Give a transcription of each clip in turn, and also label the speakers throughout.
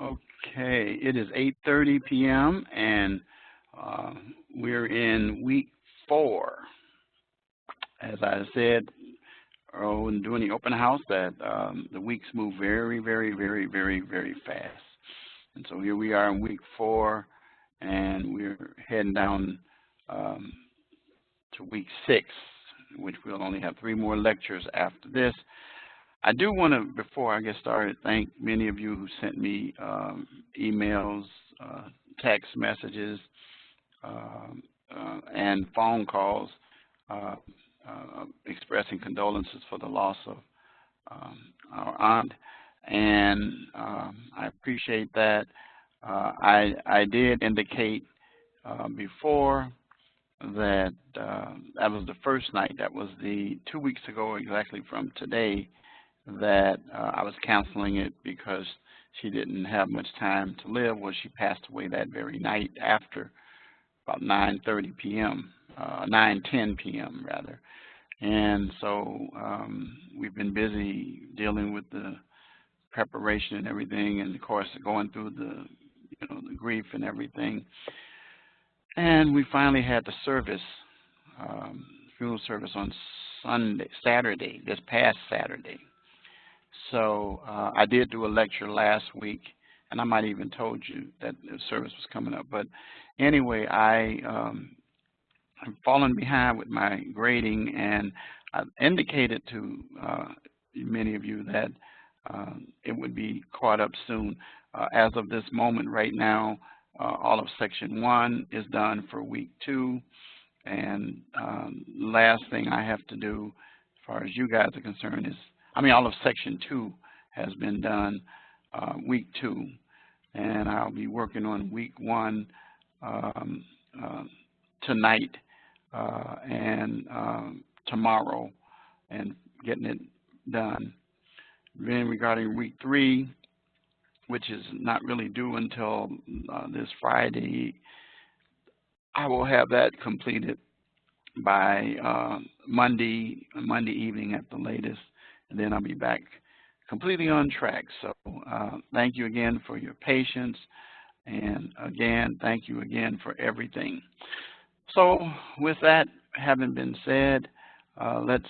Speaker 1: Okay, it is 8:30 p.m. and uh, we're in week 4. As I said during the open house, that the weeks move very, very, very, very, very fast. And so here we are in week 4, and we're heading down um, to week 6, which we'll only have 3 more lectures after this. I do want to, before I get started, thank many of you who sent me emails, text messages, and phone calls uh, expressing condolences for the loss of our aunt, and I appreciate that. I did indicate before that that was the first night. That was the 2 weeks ago exactly from today that I was canceling it because she didn't have much time to live. Well, she passed away that very night after about 9:30 p.m., 9:10 p.m. rather. And so we've been busy dealing with the preparation and everything, and of course going through the the grief and everything. And we finally had the service, funeral service on Saturday, this past Saturday. So I did do a lecture last week, and I might even told you that the service was coming up. But anyway, I'm fallen behind with my grading, and I indicated to many of you that it would be caught up soon. As of this moment right now, all of section 1 is done for week 2, and last thing I have to do as far as you guys are concerned is, all of section 2 has been done week 2, and I'll be working on week 1 tonight and tomorrow and getting it done. Then regarding week 3, which is not really due until this Friday, I will have that completed by Monday evening at the latest, and then I'll be back completely on track. So thank you again for your patience, and again, thank you again for everything. So with that having been said, let's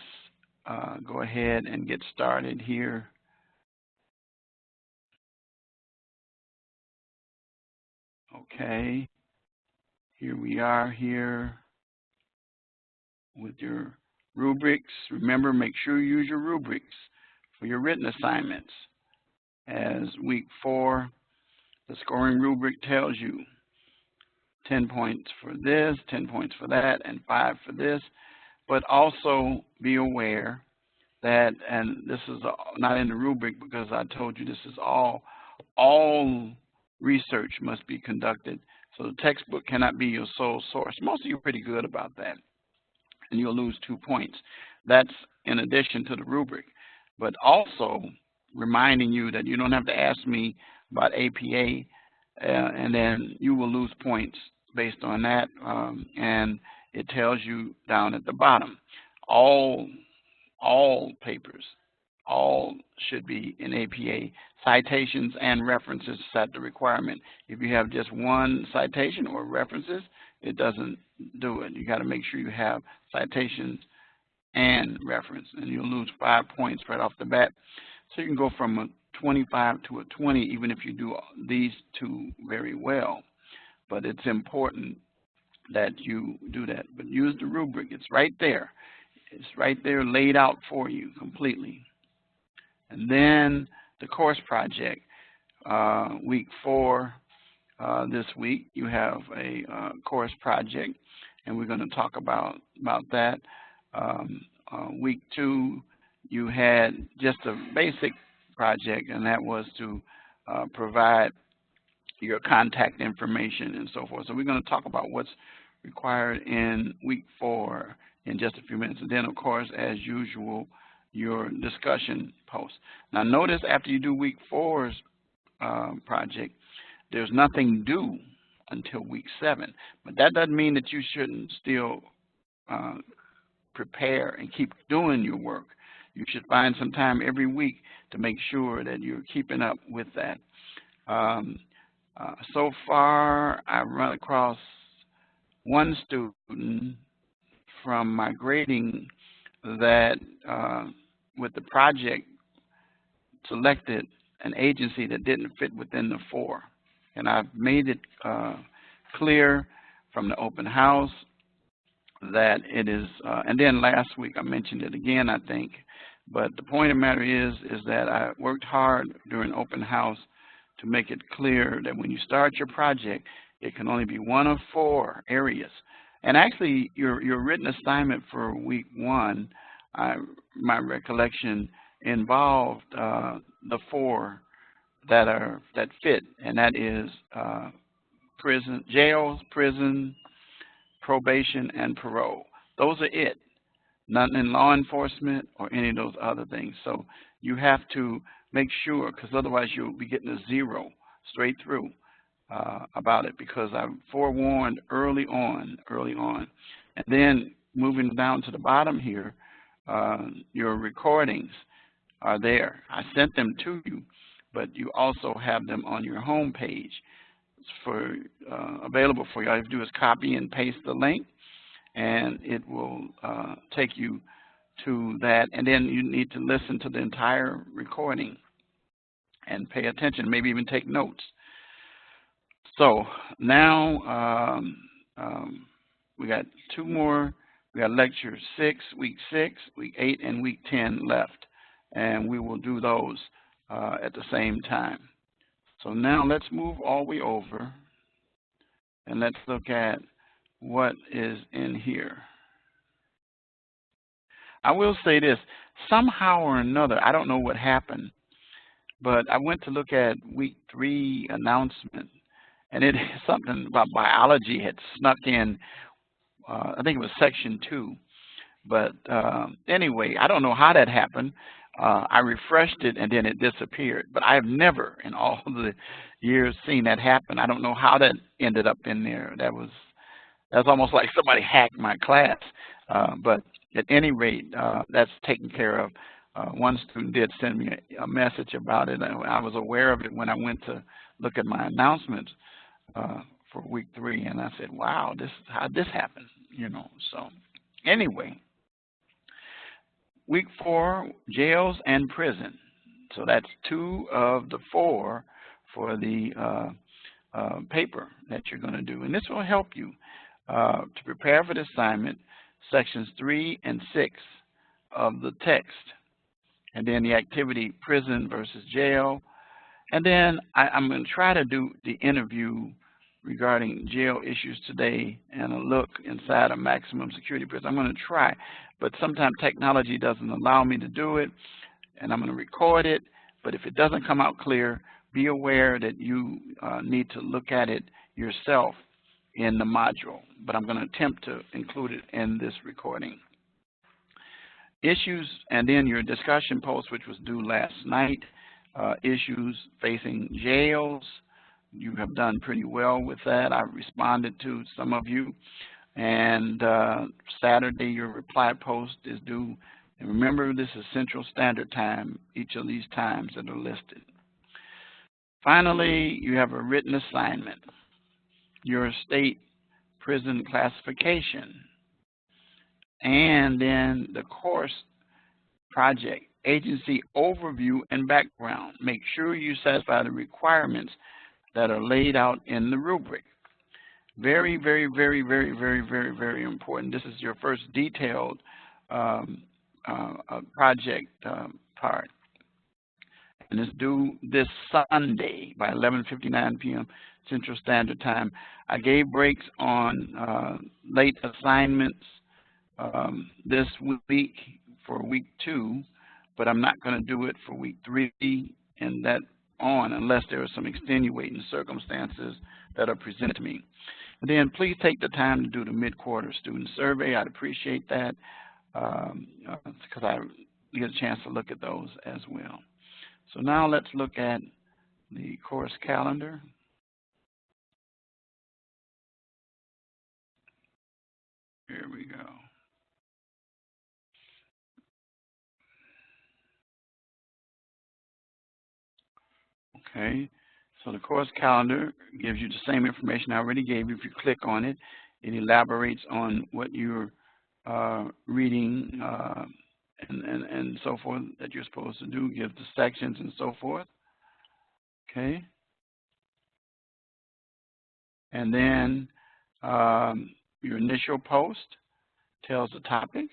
Speaker 1: go ahead and get started here. Okay, here we are here with your rubrics. Remember, make sure you use your rubrics for your written assignments. As week 4, the scoring rubric tells you 10 points for this, 10 points for that, and 5 for this. But also be aware that, and this is not in the rubric because I told you this is all research must be conducted. So the textbook cannot be your sole source. Most of you are pretty good about that, and you'll lose 2 points. That's in addition to the rubric, but also reminding you that you don't have to ask me about APA, and then you will lose points based on that, and it tells you down at the bottom, all papers, all should be in APA. Citations and references set the requirement. If you have just one citation or references, it doesn't do it. You got to make sure you have citations and reference, and you'll lose 5 points right off the bat. So you can go from a 25 to a 20 even if you do these 2 very well. But it's important that you do that. But use the rubric. It's right there. It's right there laid out for you completely. And then the course project, week 4 this week, you have a course project, and we're going to talk about that. Week 2, you had just a basic project, and that was to provide your contact information and so forth. So we're going to talk about what's required in week 4 in just a few minutes. And then, of course, as usual, your discussion post. Now, notice after you do week 4's project, there's nothing due until week 7. But that doesn't mean that you shouldn't still prepare and keep doing your work. You should find some time every week to make sure that you're keeping up with that. Um, so far, I've run across one student from my grading that, with the project, selected an agency that didn't fit within the 4. And I've made it clear from the open house that it is, and then last week I mentioned it again, I think. But the point of the matter is that I worked hard during open house to make it clear that when you start your project, it can only be one of 4 areas. And actually, your written assignment for week 1, my recollection, involved the 4 that fit, and that is prison, jails, prison, probation, and parole. Those are it. Nothing in law enforcement or any of those other things. So you have to make sure, because otherwise you'll be getting a 0 straight through about it, because I forewarned early on. And then moving down to the bottom here, your recordings are there. I sent them to you, but you also have them on your home page for available for you. All you have to do is copy and paste the link, and it will take you to that. And then you need to listen to the entire recording and pay attention, maybe even take notes. So now we got 2 more. We got lecture 6, week 6, week 8, and week 10 left, and we will do those at the same time. So now let's move all the way over, and let's look at what is in here. I will say this, somehow or another, I don't know what happened, but I went to look at week 3 announcement, and it something about biology had snuck in. I think it was section 2. But anyway, I don't know how that happened. I refreshed it, and then it disappeared. But I have never in all the years seen that happen. I don't know how that ended up in there. That's almost like somebody hacked my class. But at any rate, that's taken care of. One student did send me a message about it. I was aware of it when I went to look at my announcements for week 3, and I said, wow, how'd this happen? You know, so anyway, week 4, jails and prison. So that's 2 of the 4 for the paper that you're going to do. And this will help you to prepare for the assignment, sections 3 and 6 of the text. And then the activity, prison versus jail. And then I'm going to try to do the interview regarding jail issues today and a look inside a maximum security prison. I'm going to try, but sometimes technology doesn't allow me to do it, and I'm going to record it. But if it doesn't come out clear, be aware that you need to look at it yourself in the module. But I'm going to attempt to include it in this recording. Issues, and then your discussion post, which was due last night, issues facing jails. You have done pretty well with that. I've responded to some of you. And Saturday, your reply post is due. And remember, this is Central Standard Time, each of these times that are listed. Finally, you have a written assignment, your state prison classification, and then the course project, agency overview and background. Make sure you satisfy the requirements that are laid out in the rubric. Very, very, very, very, very, very, very important. This is your first detailed project part. And it's due this Sunday by 11:59 p.m. Central Standard Time. I gave breaks on late assignments this week for week 2, but I'm not going to do it for week 3 and that on unless there are some extenuating circumstances that are presented to me. And then please take the time to do the mid-quarter student survey. I'd appreciate that because I get a chance to look at those as well. So now let's look at the course calendar. Here we go. Okay, So the course calendar gives you the same information I already gave you. If you click on it, it elaborates on what you're reading and so forth that you're supposed to do, gives the sections and so forth. Okay. And then your initial post tells the topic,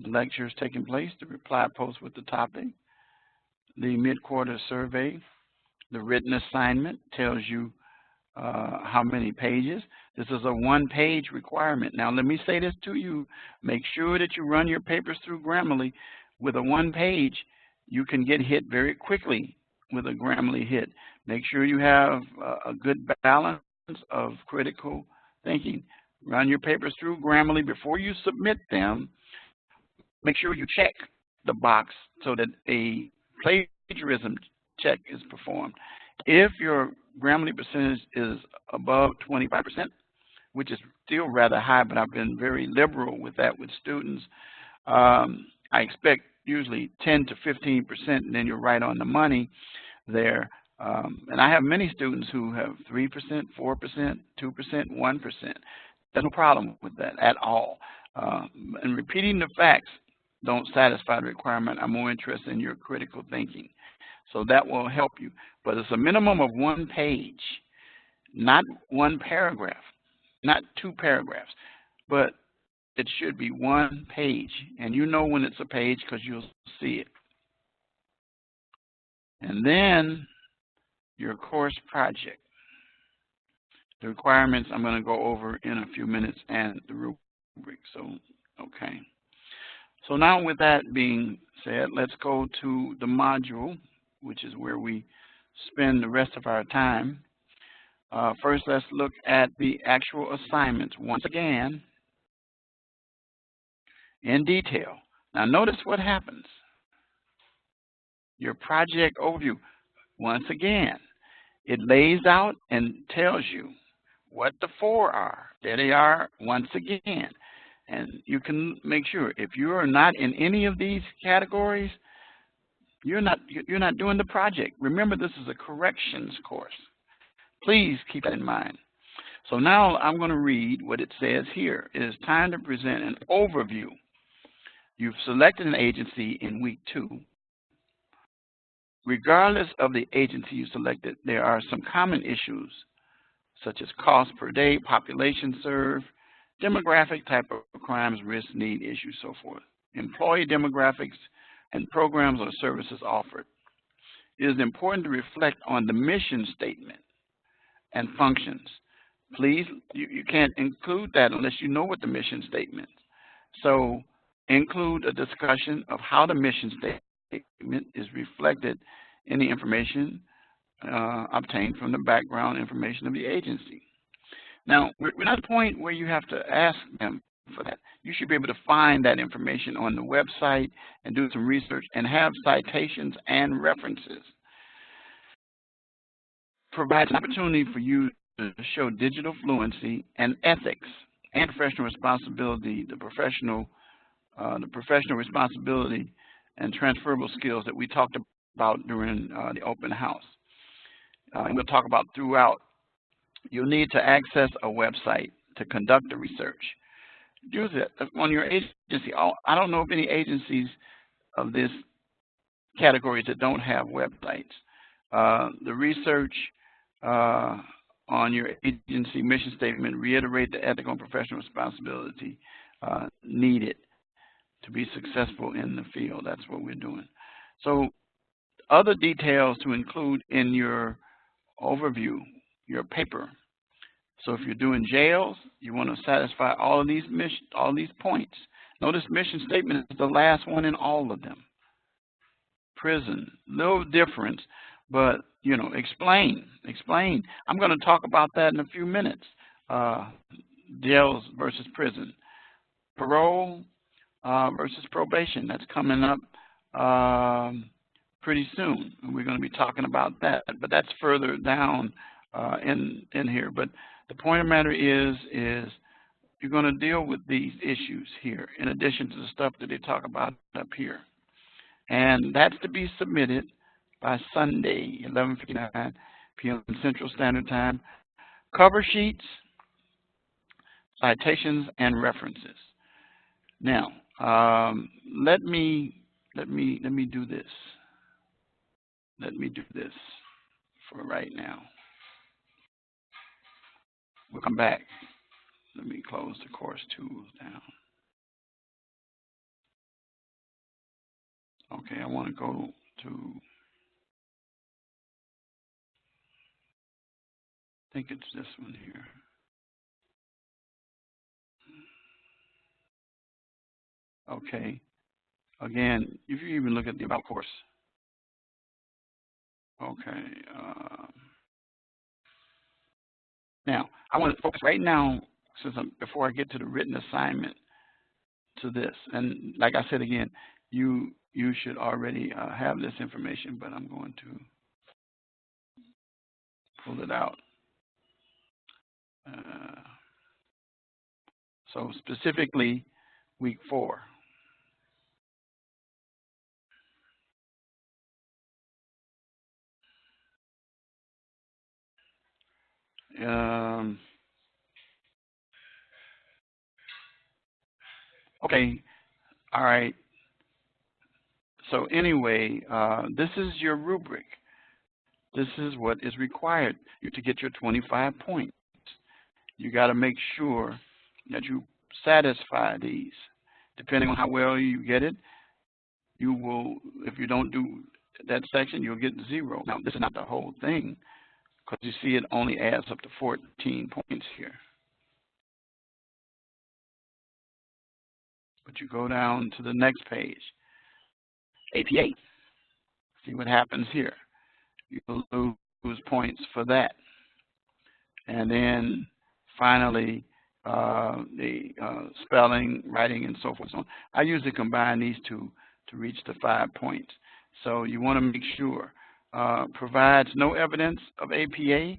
Speaker 1: the lecture is taking place, the reply post with the topic, the mid-quarter survey, the written assignment tells you how many pages. This is a one-page requirement. Now, let me say this to you. Make sure that you run your papers through Grammarly. With a one-page, you can get hit very quickly with a Grammarly hit. Make sure you have a good balance of critical thinking. Run your papers through Grammarly before you submit them. Make sure you check the box so that a plagiarism check is performed. If your Grammarly percentage is above 25%, which is still rather high, but I've been very liberal with that with students, I expect usually 10 to 15%, and then you're right on the money there. And I have many students who have 3%, 4%, 2%, 1%. There's no problem with that at all. And repeating the facts don't satisfy the requirement. I'm more interested in your critical thinking. So that will help you. But it's a minimum of one page, not one paragraph, not two paragraphs, but it should be one page. And you know when it's a page because you'll see it. And then your course project. The requirements I'm going to go over in a few minutes and the rubric. So, okay. So now with that being said, let's go to the module, which is where we spend the rest of our time. First, let's look at the actual assignments once again in detail. Now notice what happens. Your project overview, once again, it lays out and tells you what the four are. There they are once again. And you can make sure if you are not in any of these categories, you're not doing the project. Remember, this is a corrections course. Please keep that in mind. So now I'm going to read what it says here. It is time to present an overview. You've selected an agency in week 2. Regardless of the agency you selected, there are some common issues, such as cost per day, population served, demographic, type of crimes, risk, need, issues, so forth, employee demographics, and programs or services offered. It is important to reflect on the mission statement and functions. Please, you can't include that unless you know what the mission statement is. So include a discussion of how the mission statement is reflected in the information obtained from the background information of the agency. Now, we're not at the point where you have to ask them for that. You should be able to find that information on the website and do some research and have citations and references. Provides an opportunity for you to show digital fluency and ethics and professional responsibility, the professional responsibility and transferable skills that we talked about during the open house. And we'll talk about throughout. You'll need to access a website to conduct the research. Use it on your agency. I don't know of any agencies of this categories that don't have websites. The research on your agency mission statement reiterate the ethical and professional responsibility needed to be successful in the field. That's what we're doing. So other details to include in your overview, your paper. So if you're doing jails, you want to satisfy all of these points. Notice mission statement is the last one in all of them. Prison, little difference, but you know, explain. I'm going to talk about that in a few minutes. Jails versus prison. Parole versus probation. That's coming up pretty soon. And we're going to be talking about that, but that's further down in here. But the point of the matter is you're going to deal with these issues here in addition to the stuff that they talk about up here. And that's to be submitted by Sunday, 11:59 p.m. Central Standard Time. Cover sheets, citations, and references. Now, let me do this. Let me do this for right now. We'll come back. Let me close the course tools down. Okay, I want to go to, I think it's this one here. Okay, again, if you even look at the About course. Okay. Now, I want to focus right now, before I get to the written assignment, to this. And like I said again, you should already have this information, but I'm going to pull it out. So specifically, week 4. Okay, all right. So anyway, this is your rubric. This is what is required to get your 25 points. You got to make sure that you satisfy these. Depending on how well you get it, you will, if you don't do that section, you'll get 0. Now, this is not the whole thing, because you see it only adds up to 14 points here. But you go down to the next page, APA. See what happens here. You'll lose points for that. And then finally, the spelling, writing, and so forth. So I usually combine these two to reach the 5 points. So you want to make sure provides no evidence of APA,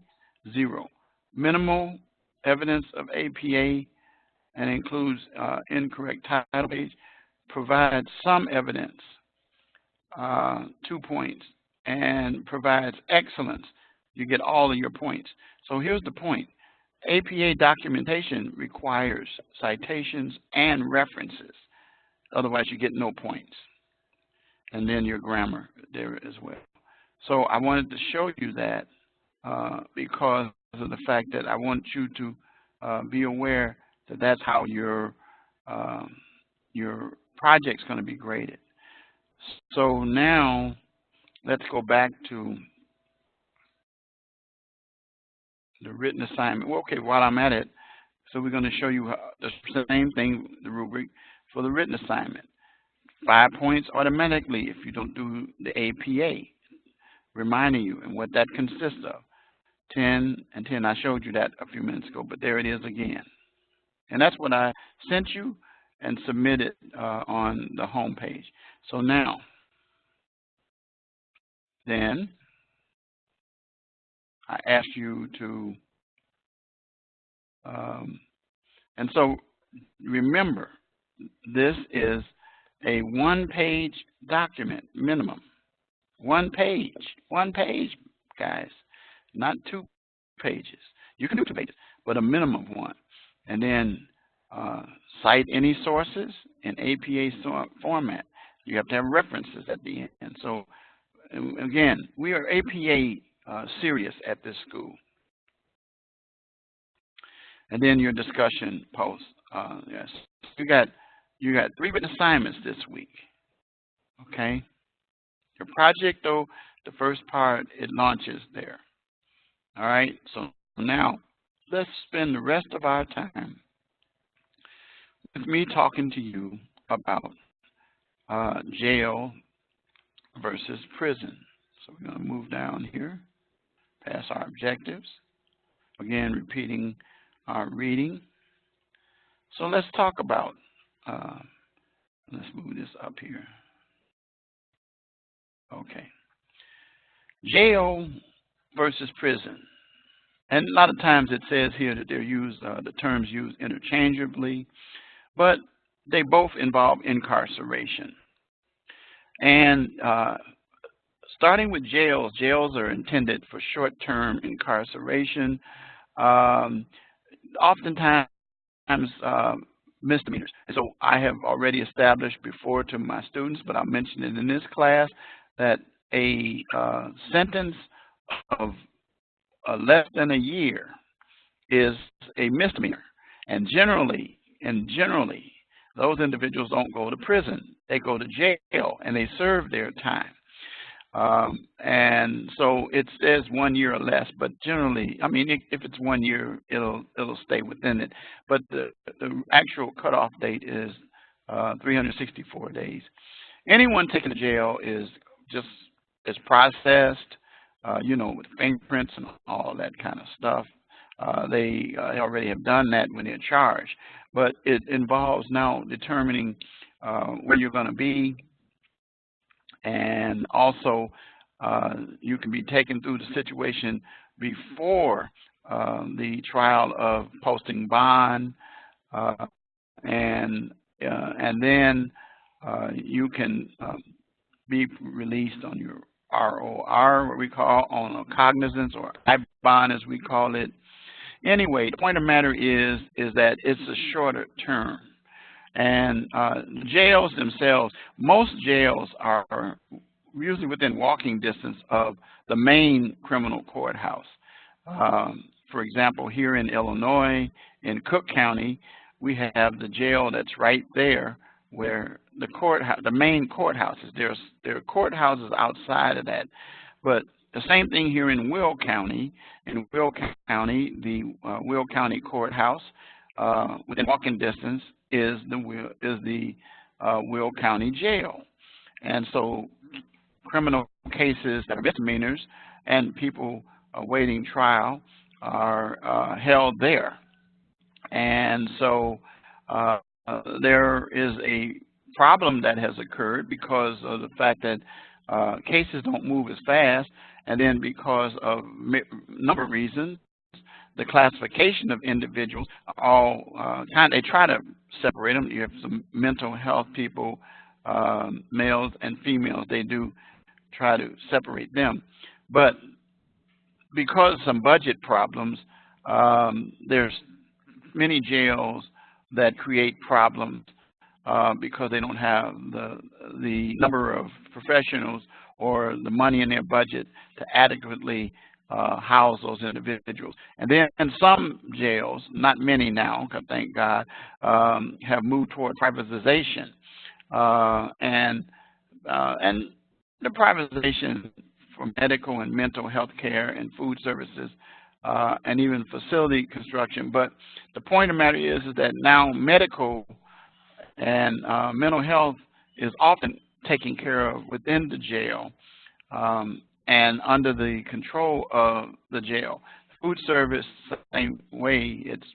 Speaker 1: 0. Minimal evidence of APA and includes incorrect title page. Provides some evidence, 2 points, and provides excellence. You get all of your points. So here's the point. APA documentation requires citations and references. Otherwise, you get no points. And then your grammar there as well. So I wanted to show you that because of the fact that I want you to be aware that that's how your project's going to be graded. So now let's go back to the written assignment. Well, okay, while I'm at it, so we're going to show you the same thing, the rubric, for the written assignment. 5 points automatically if you don't do the APA, reminding you and what that consists of. 10 and 10, I showed you that a few minutes ago, but there it is again. And that's what I sent you and submitted on the home page. So now, then, I asked you to, and so remember, this is a 1-page document minimum. 1 page, guys, not 2 pages. You can do 2 pages, but a minimum of 1. And then cite any sources in APA format. You have to have references at the end. So again, we are APA serious at this school. And then your discussion post. Yes, you got 3 written assignments this week. Okay. Your project, though, the first part, it launches there. All right. So now let's spend the rest of our time with me talking to you about jail versus prison. So we're going to move down here, past our objectives. Again, repeating our reading. So let's talk about, let's move this up here. Okay. Jail versus prison. And a lot of times it says here that they're used, the terms used interchangeably, but they both involve incarceration. And starting with jails, jails are intended for short-term incarceration, um, oftentimes misdemeanors. And so I have already established before to my students, but I'll mention it in this class, that a sentence of less than a year is a misdemeanor. And generally, those individuals don't go to prison. They go to jail and they serve their time. And so it says 1 year or less, but generally, I mean, if it's 1 year, it'll stay within it. But the actual cutoff date is 364 days. Anyone taken to jail is processed, with fingerprints and all that kind of stuff. They already have done that when they're charged, but it involves now determining where you're going to be, and also you can be taken through the situation before the trial of posting bond, and then you can be released on your ROR, what we call, on a cognizance, or I-bond as we call it. Anyway, the point of the matter is that it's a shorter term. And jails themselves, most jails are usually within walking distance of the main criminal courthouse. For example, here in Illinois, in Cook County, we have the jail that's right there where the main courthouse is. There are courthouses outside of that. But the same thing here in Will County. In Will County, the Will County Courthouse, within walking distance, is the Will County Jail. And so criminal cases that are misdemeanors and people awaiting trial are held there. And so there is a problem that has occurred because of the fact that cases don't move as fast, and then because of a number of reasons, the classification of individuals all they try to separate them. You have some mental health people, males and females. They do try to separate them, but because of some budget problems, there's many jails that create problems because they don't have the number of professionals or the money in their budget to adequately house those individuals. And then some jails, not many now, thank God, have moved toward privatization. And the privatization for medical and mental health care and food services, and even facility construction. But the point of the matter is that now medical and mental health is often taken care of within the jail and under the control of the jail. Food service, same way. It's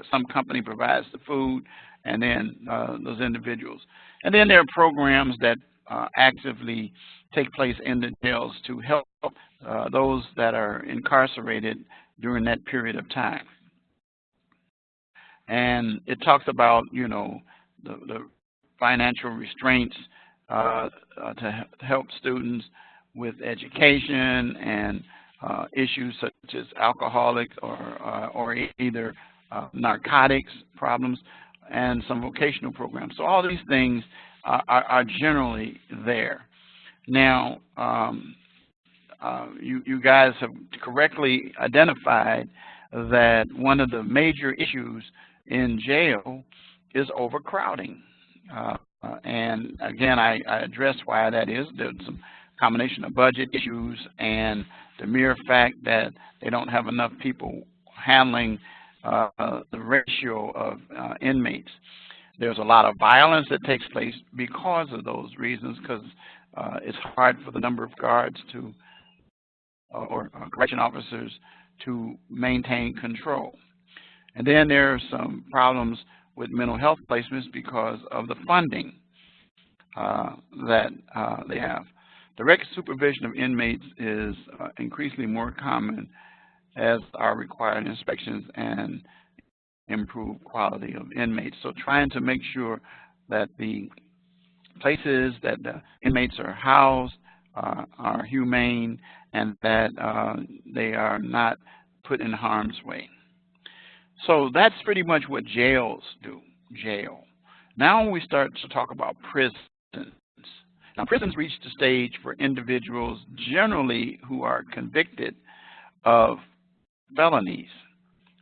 Speaker 1: some company provides the food, and then those individuals. And then there are programs that actively take place in the jails to help those that are incarcerated during that period of time. And it talks about, the financial restraints to help students with education and issues such as alcoholic or either narcotics problems, and some vocational programs. So all these things are generally there. Now, you guys have correctly identified that one of the major issues in jail is overcrowding. And again, I addressed why that is. There's some combination of budget issues and the mere fact that they don't have enough people handling the ratio of inmates. There's a lot of violence that takes place because of those reasons, because it's hard for the number of guards to or correction officers to maintain control. And then there are some problems with mental health placements because of the funding that they have. Direct supervision of inmates is increasingly more common, as are required inspections and improved quality of inmates. So trying to make sure that the places that the inmates are housed are humane and that they are not put in harm's way. So that's pretty much what jails do, jail. Now we start to talk about prisons. Now prisons reach the stage for individuals generally who are convicted of felonies.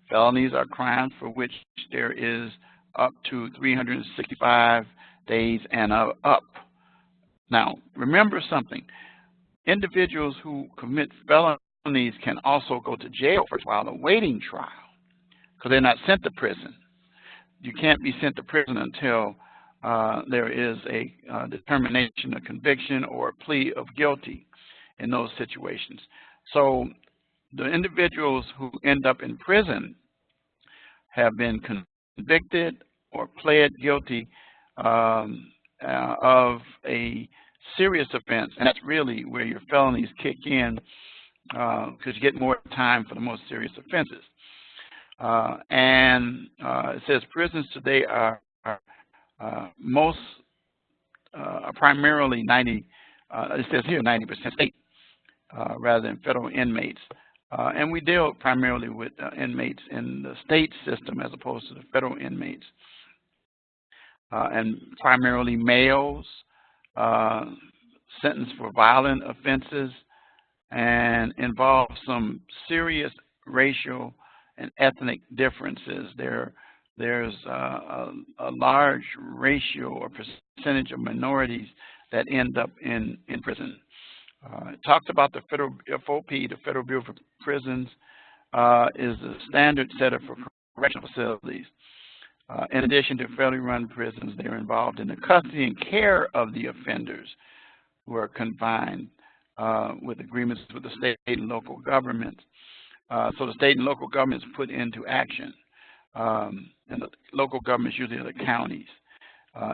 Speaker 1: Felonies are crimes for which there is up to 365 days and up. Now, remember something. Individuals who commit felonies can also go to jail for while awaiting trial because they're not sent to prison. You can't be sent to prison until there is a determination of conviction or a plea of guilty in those situations. So the individuals who end up in prison have been convicted or pled guilty of a serious offense, and that's really where your felonies kick in because you get more time for the most serious offenses. It says prisons today are primarily 90. It says here 90% state rather than federal inmates, and we deal primarily with inmates in the state system as opposed to the federal inmates, and primarily males sentenced for violent offenses and involve some serious racial and ethnic differences. There's a large ratio or percentage of minorities that end up in prison. It talks about the federal FOP, the Federal Bureau of Prisons, is the standard setter for correctional facilities. In addition to federally run prisons, they're involved in the custody and care of the offenders who are confined with agreements with the state and local governments. So the state and local governments put into action, and the local governments usually are the counties.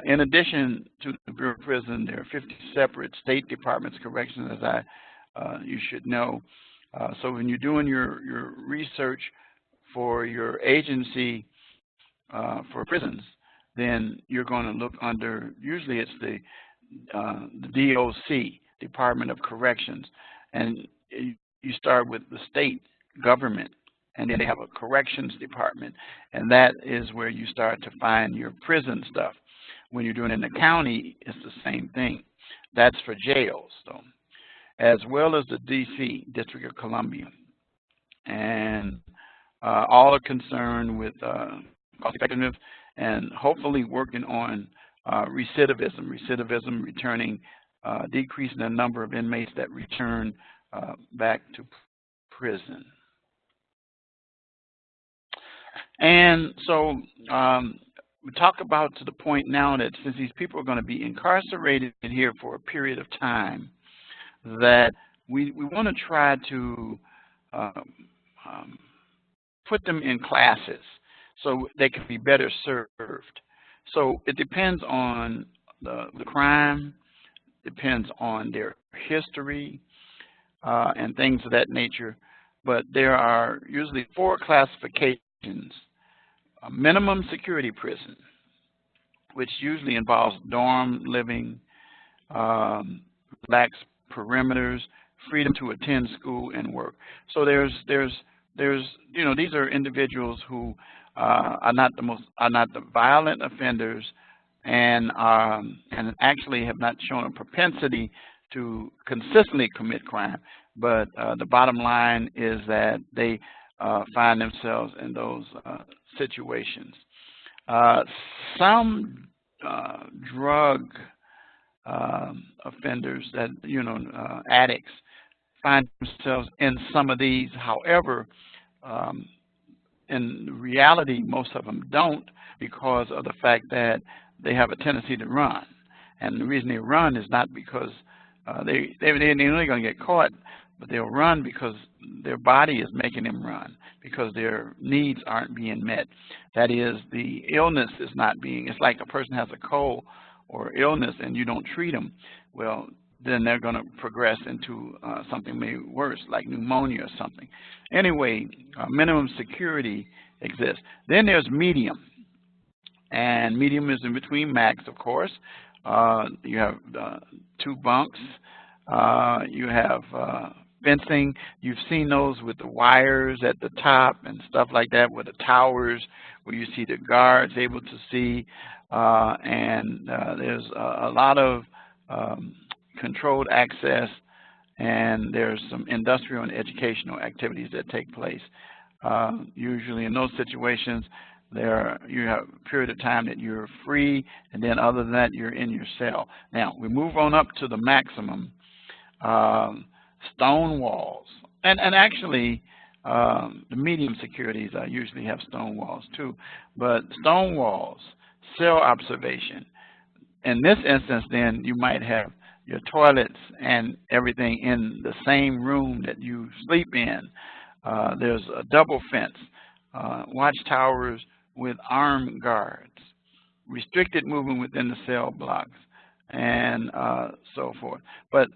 Speaker 1: In addition to the Bureau of Prison, there are 50 separate state departments of corrections, as you should know. So when you're doing your research for your agency for prisons, then you're going to look under, usually it's the DOC, Department of Corrections, and you start with the state government, and then they have a corrections department, and that is where you start to find your prison stuff. When you're doing it in the county, it's the same thing. That's for jails, though, as well as the DC, District of Columbia. And all are concerned with cost effectiveness and hopefully working on recidivism. Recidivism, returning, decreasing the number of inmates that return back to prison. And so we talk about to the point now that since these people are going to be incarcerated here for a period of time, that we want to try to put them in classes so they can be better served. So it depends on the crime, depends on their history, and things of that nature. But there are usually 4 classifications. A minimum security prison, which usually involves dorm living, relaxed perimeters, freedom to attend school and work. So there's you know, these are individuals who are not the violent offenders, and actually have not shown a propensity to consistently commit crime. But the bottom line is that they find themselves in those situations. Some drug offenders, that addicts, find themselves in some of these. However, in reality, most of them don't, because of the fact that they have a tendency to run. And the reason they run is not because they're only going to get caught, but they'll run because their body is making them run, because their needs aren't being met. That is, the illness is not being, it's like a person has a cold or illness and you don't treat them, well, then they're going to progress into something maybe worse, like pneumonia or something. Anyway, minimum security exists. Then there's medium, and medium is in between max, of course. You have 2 bunks, You have fencing. You've seen those with the wires at the top and stuff like that, with the towers where you see the guards able to see. There's a lot of controlled access, and there's some industrial and educational activities that take place. Usually in those situations, you have a period of time that you're free, and then other than that, you're in your cell. Now, we move on up to the maximum. Stone walls, and actually the medium securities usually have stone walls too, but stone walls, cell observation. In this instance, then you might have your toilets and everything in the same room that you sleep in. There's a double fence, watchtowers with armed guards, restricted movement within the cell blocks, and so forth. But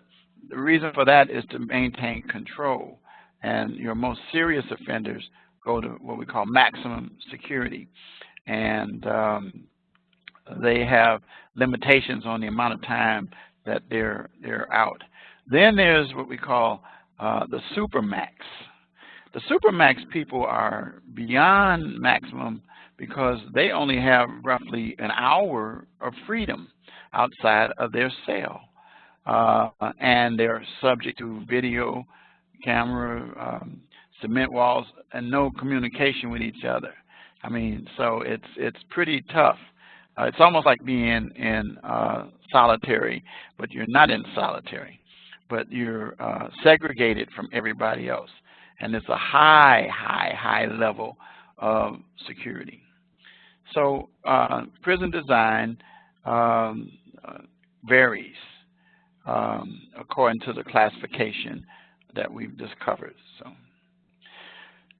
Speaker 1: the reason for that is to maintain control, and your most serious offenders go to what we call maximum security, and they have limitations on the amount of time that they're out. Then there's what we call the supermax. The supermax people are beyond maximum because they only have roughly an hour of freedom outside of their cell. And they're subject to video, camera, cement walls, and no communication with each other. I mean, so it's pretty tough. It's almost like being in solitary, but you're not in solitary, but you're segregated from everybody else. And it's a high level of security. So prison design varies according to the classification that we've just covered. So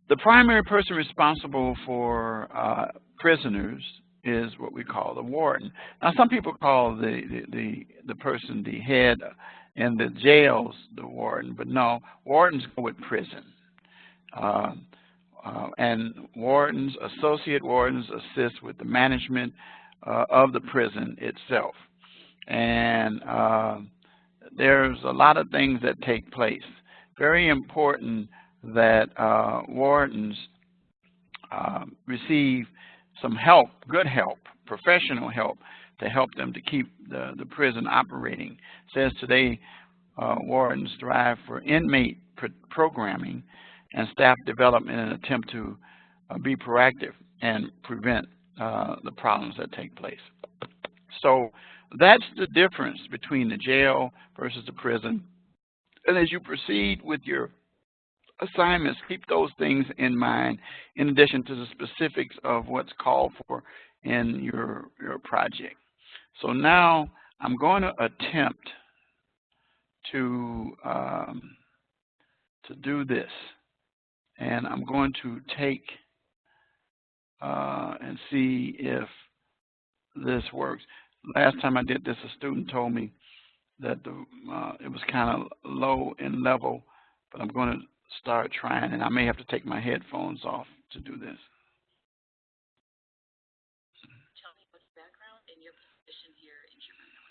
Speaker 1: the primary person responsible for prisoners is what we call the warden. Now, some people call the person, the head in the jails, the warden, but no, wardens go with prison. And wardens, associate wardens, assist with the management of the prison itself. And there's a lot of things that take place. Very important that wardens receive some help, good help, professional help, to help them to keep the prison operating. It says today wardens strive for inmate programming and staff development in an attempt to be proactive and prevent the problems that take place. So that's the difference between the jail versus the prison. And as you proceed with your assignments, keep those things in mind in addition to the specifics of what's called for in your project. So now I'm going to attempt to do this. And I'm going to take and see if this works. Last time I did this, a student told me that it was kind of low in level, but I'm going to start trying, and I may have to take my headphones off to do this.
Speaker 2: Tell me what's the background and your position here in Sherman County.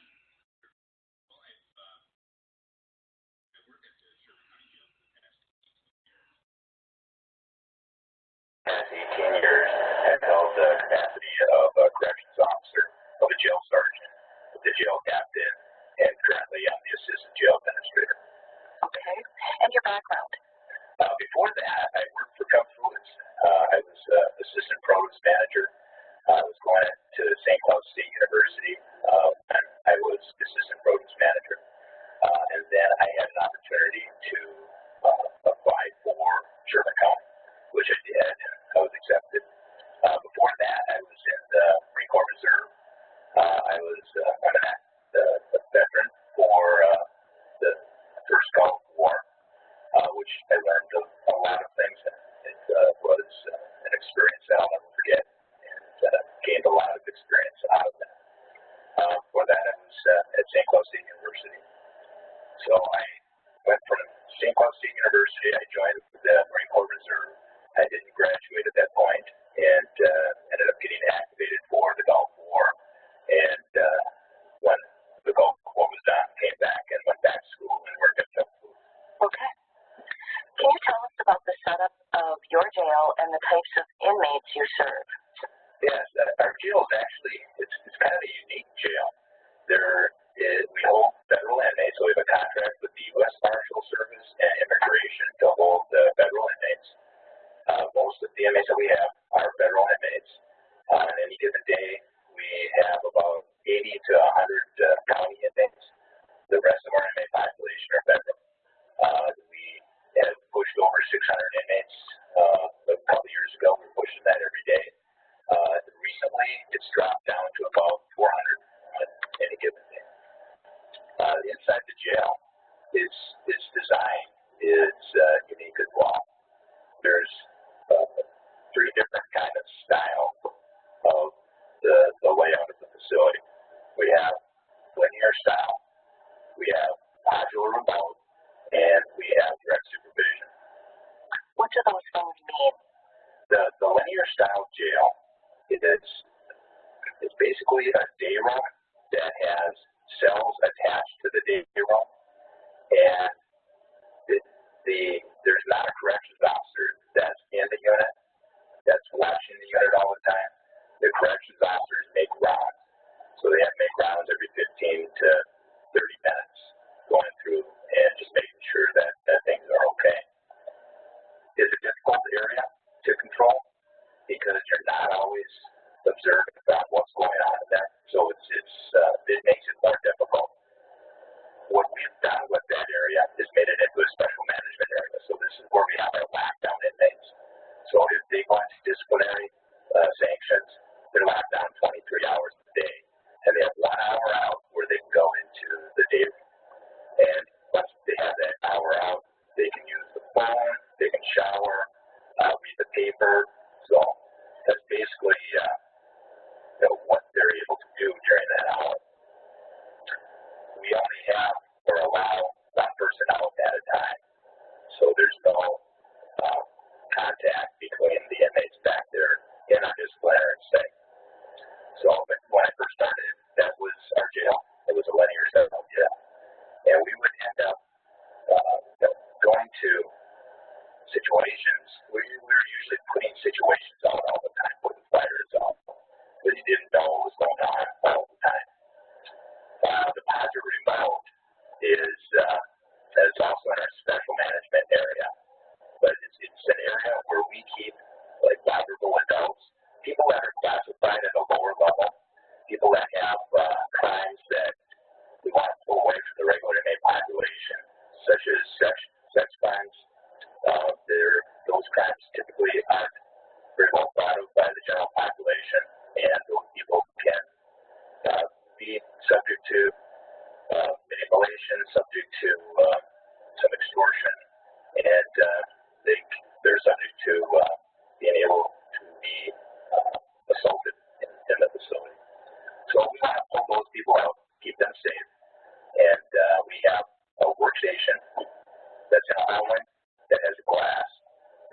Speaker 3: Past 18 years, have held the capacity of a corrections officer, of a jail sergeant, the jail captain, and currently I'm the assistant jail administrator.
Speaker 2: Okay. And your background?
Speaker 3: Before that, I worked for Cub Foods. I was assistant produce manager. I was going to St. Cloud State University, and I was assistant produce manager. And then I had an opportunity to apply for Sherman County, which I did, and I was accepted. Before that, I was in the Marine Corps Reserve. I was a veteran for the first Gulf War, which I learned a lot of things, and it was an experience that I'll never forget, and gained a lot of experience out of that. Before that, I was at St. Cloud State University. So I went from St. Cloud State University. I joined the Marine Corps Reserve. I didn't graduate at that point, and ended up getting activated for the Gulf War. And when the Gulf War was done, came back and went back to school and
Speaker 2: and the types of inmates you serve?
Speaker 3: Yes, our jail is actually, it's kind of a unique jail. We hold federal inmates, so we have a contract with the U.S. Marshal Service and Immigration to hold federal inmates. Most of the inmates that we have are federal inmates. On any given day, we have about 80 to 100 county inmates. The rest of our inmate population are federal. We have pushed over 600 inmates a couple years ago. We're pushing that every day. Recently, it's dropped down to about 400 on any given day. Inside the jail, its design is unique as well. There's three different kind of style of the layout of the facility. We have linear style, we have modular remote, and we have direct supervision.
Speaker 2: What do those things mean?
Speaker 3: The linear style jail it's basically a day room that has cells attached to the day room, and there's not a corrections officer that's in the unit that's watching the unit all the time. The corrections officers make rounds, so they have to make rounds every 15 to 30 minutes, going through and just making sure that things are okay. It's a difficult area to control because you're not always observing about what's going on in there, so it makes it more difficult. What we've done with that area is made it into a special management area, so this is where we have our lockdown inmates. So if they go into disciplinary sanctions, they're locked down 23 hours a day, and they have 1 hour out where they can go into the day room. And once they have that hour out, they can use the phone, they can shower, read the paper. So that's basically what they're able to do during that hour. We only have or allow one person out at a time, so there's no contact between the inmates back there in our disciplinary setting. So when I first started, that was our jail. It was a linear cell jail, and we would end up going to situations. We were usually putting situations out all the time, putting fires out, but you didn't know what was going on all the time. The positive remote is also in our special management area, but it's an area where we keep like vulnerable adults, people that are classified at a lower level, people that have crimes that we want to pull away from the regular inmate population, such as sex crimes. Those crimes typically aren't very well thought of by the general population, and those people can be subject to manipulation, subject to some extortion, and they're subject to being able to be assaulted in the facility. So we want to pull those people out, keep them safe, and we have a workstation that's in a hallway that has glass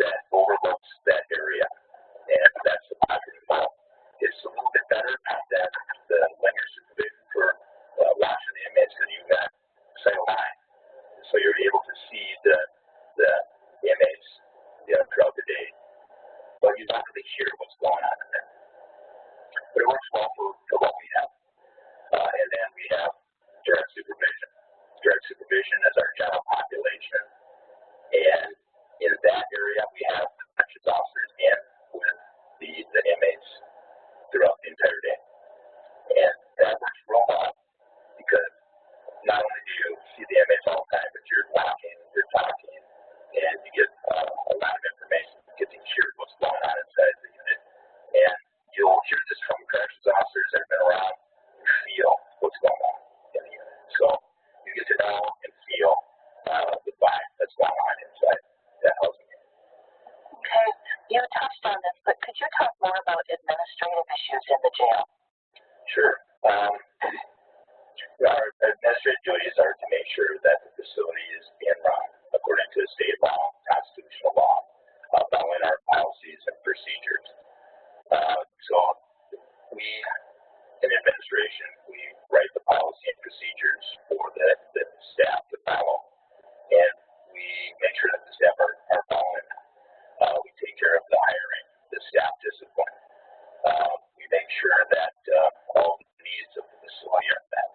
Speaker 3: that overlooks that area, and that's the positive remote. It's a little bit better than the linear supervision for watching the inmates because you've got sight of line, so you're able to see the inmates throughout the day, but you don't really hear what's going on in there. But it works well for what we have. And then we have direct supervision. Direct supervision is our general population, and in that area we have corrections officers in with the inmates throughout the entire day. And that works real well because not only do you see the inmates all the time, but you're walking, you're talking, and you get a lot of information. You get to hear what's going on inside the unit. And you'll hear this from corrections officers that have been around and feel what's going on in the unit. So you get to know and feel the vibe that's going on inside that housing unit.
Speaker 2: Okay, you touched on this, but could you talk more about administrative issues in the jail?
Speaker 3: Sure. Our administrative duties are to make sure that the facility is being run according to state law, constitutional law, following our policies and procedures. So we, in administration, we write the policy and procedures for the staff to follow, and we make sure that the staff are following. We take care of the hiring staff discipline. We make sure that all the needs of the facility are met.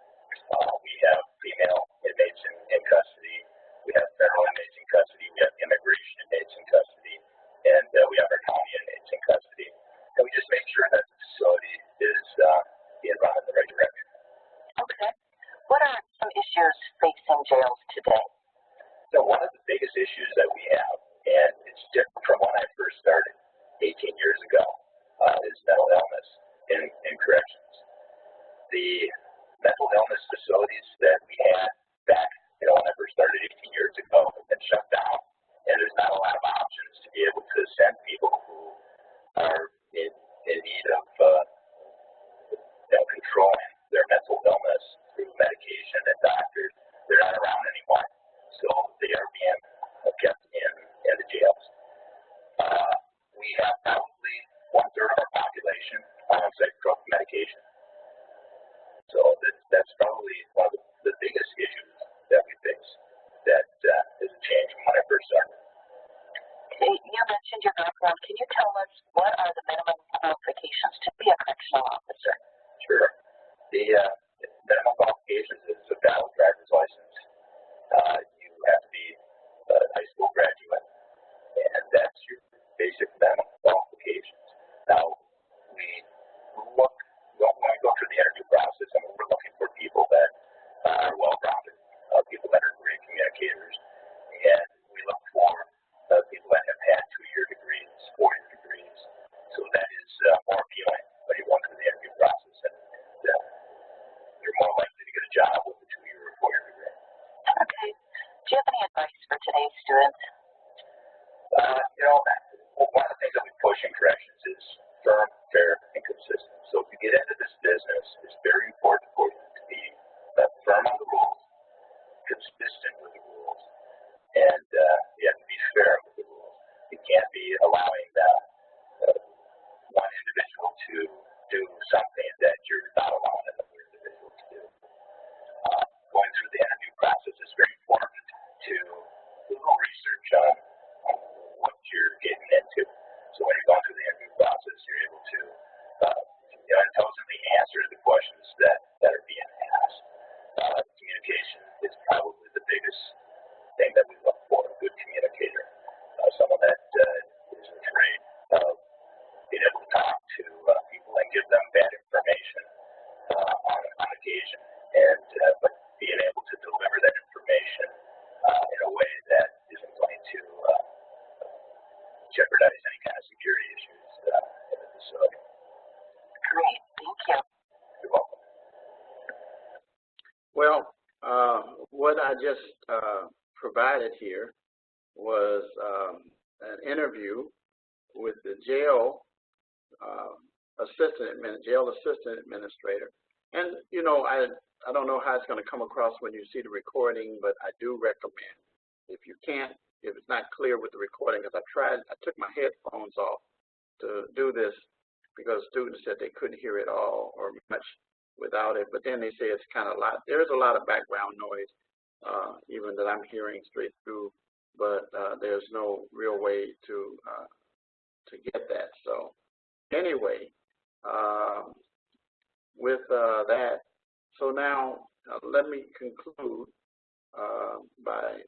Speaker 3: We have female inmates in custody. We have federal inmates in custody. We have immigration inmates in custody. And we have our county inmates in custody. And we just make sure that the facility is being run in the right direction.
Speaker 2: Okay. What are some issues facing jails today?
Speaker 3: So one of the biggest issues that we have, and it's different from when I first started 18 years ago, is mental illness in corrections. The mental illness facilities that we had back, when I first started 18 years ago have been shut down, and there's not a lot of options to be able to send people who are in need of controlling their mental illness through medication and doctors. They're not around anymore, so they are being kept in the jails. We have probably 1/3 of our population on psychotropic medication. So that's probably one of the biggest issues that we face. That is a change from when I first started.
Speaker 2: Okay, you mentioned your background. Can you tell us what are the minimum qualifications to be a correctional officer?
Speaker 3: Sure. The minimum qualifications is a valid driver's license. You have to be a high school graduate, and that's your basic minimum qualifications. Now, when we go through the interview process, we're looking for people that are well-rounded, people that are great communicators, and we look for people that have had 2-year degrees, 4-year degrees. So that is more appealing when you go through the interview process, and you're more likely to get a job with a 2-year or 4-year degree.
Speaker 2: Okay. Do you have any advice for today's students?
Speaker 3: One of the things that we push in corrections is firm, fair, and consistent. So if you get into this business, it's very important for you to be firm on the rules, consistent with the rules, and you have to be fair with the rules. You can't be allowing one individual to do something that you're not allowing another individual to do. Going through the interview process is very important to do a little research on what you're getting into. So when you're going through the interview process, you're able to intelligently answer the questions that are being asked. Communication is probably the biggest thing that we look for, a good communicator. Someone that isn't afraid of being able to talk to people and give them bad information on occasion, and but being able to deliver that information in a way that isn't going to jeopardize any kind of security issues in the facility.
Speaker 2: Great, thank you.
Speaker 3: You're welcome.
Speaker 4: Well, what I just provided here was an interview with the jail assistant administrator. And, I don't know how it's going to come across when you see the recording, but I do recommend, if it's not clear with the recording, because I took my headphones off to do this because students said they couldn't hear it all or much without it, but then they say it's kind of there's a lot of background noise, even that I'm hearing straight through, but there's no real way to get that. So anyway, with that, so now let me conclude by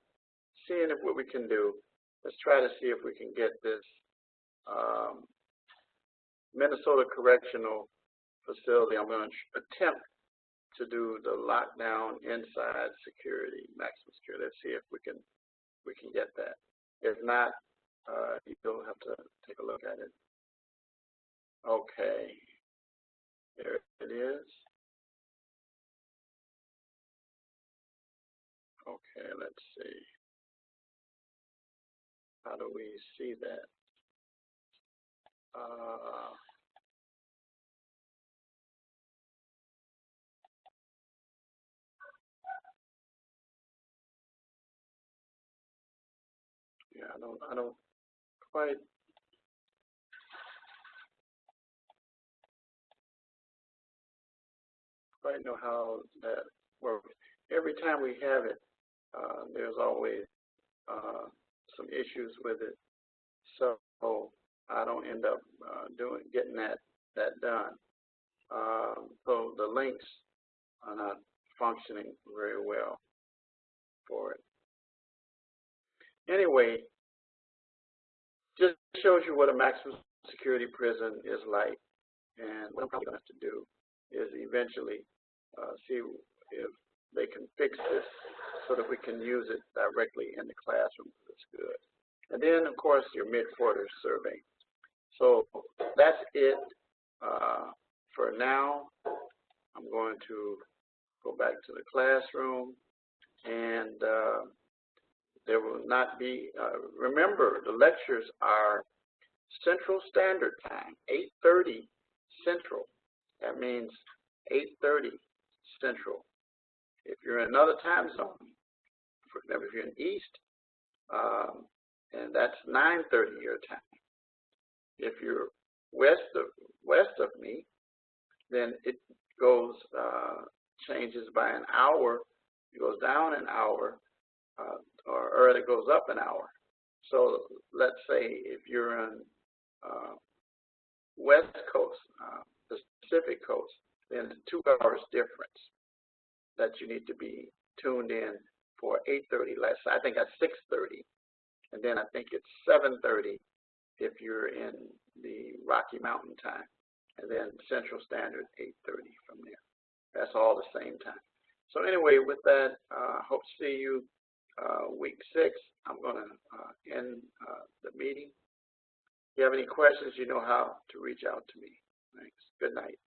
Speaker 4: seeing what we can do. Let's try to see if we can get this Minnesota Correctional Facility. I'm going to attempt to do the lockdown inside security, maximum security. Let's see if we can get that. If not, you'll have to take a look at it. Okay, there it is. Okay, let's see. How do we see that? Yeah, I don't quite know how that works. Every time we have it, there's always some issues with it, so I don't end up getting that done. So the links are not functioning very well for it. Anyway, just shows you what a maximum security prison is like. And what I'm probably going to have to do is eventually see if they can fix this so that we can use it directly in the classroom. That's good. And then, of course, your mid-quarter survey. So that's it for now. I'm going to go back to the classroom, and there will not be, remember, the lectures are Central Standard Time, 8:30 Central. That means 8:30 Central. If you're in another time zone, for example, if you're in East, and that's 9:30 your time. If you're west of me, then it goes changes by an hour. It goes down an hour, or it goes up an hour. So let's say if you're on West Coast, Pacific Coast, then it's 2 hours difference that you need to be tuned in for 8:30. I think that's 6:30, and then I think it's 7:30 if you're in the Rocky Mountain time, and then Central Standard 8:30 from there. That's all the same time. So anyway, with that, hope to see you week 6. I'm going to end the meeting. If you have any questions, you know how to reach out to me. Thanks. Good night.